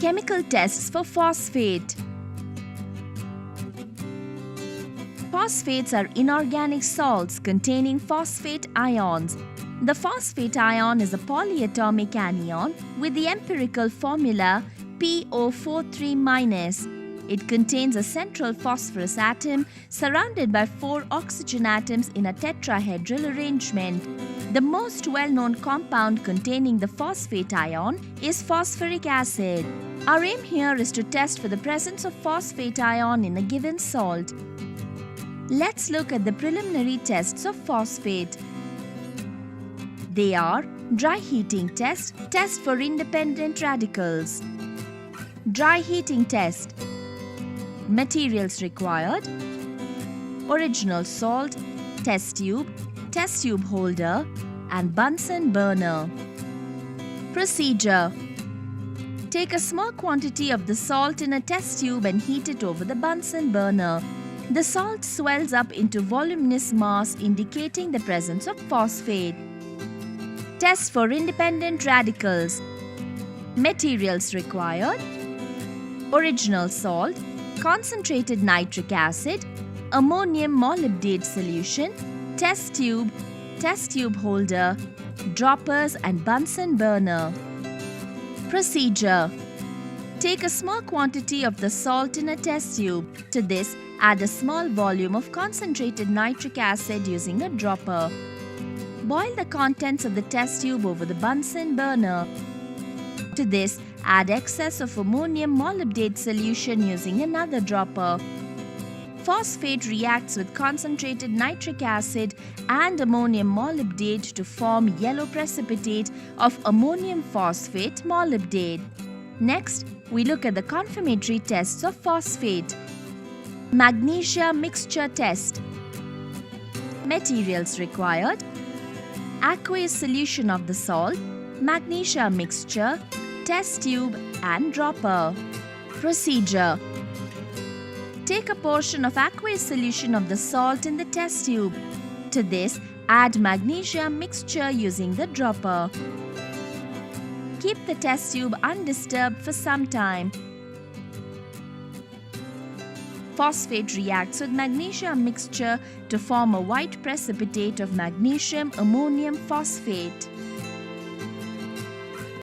Chemical tests for phosphate. Phosphates are inorganic salts containing phosphate ions. The phosphate ion is a polyatomic anion with the empirical formula PO43-. It contains a central phosphorus atom surrounded by 4 oxygen atoms in a tetrahedral arrangement. The most well-known compound containing the phosphate ion is phosphoric acid. Our aim here is to test for the presence of phosphate ion in a given salt. Let's look at the preliminary tests of phosphate. They are dry heating test, test for independent radicals. Dry heating test. Materials required: original salt, test tube holder, and Bunsen burner. Procedure: take a small quantity of the salt in a test tube and heat it over the Bunsen burner. The salt swells up into voluminous mass indicating the presence of phosphate. Test for independent radicals. Materials required: original salt, concentrated nitric acid, ammonium molybdate solution, test tube holder, droppers and Bunsen burner. Procedure: take a small quantity of the salt in a test tube. To this, add a small volume of concentrated nitric acid using a dropper. Boil the contents of the test tube over the Bunsen burner. To this, add excess of ammonium molybdate solution using another dropper. Phosphate reacts with concentrated nitric acid and ammonium molybdate to form yellow precipitate of ammonium phosphate molybdate. Next, we look at the confirmatory tests of phosphate. Magnesia mixture test. Materials required: aqueous solution of the salt, magnesia mixture, test tube and dropper. Procedure: take a portion of aqueous solution of the salt in the test tube. To this, add magnesia mixture using the dropper. Keep the test tube undisturbed for some time. Phosphate reacts with magnesia mixture to form a white precipitate of magnesium ammonium phosphate.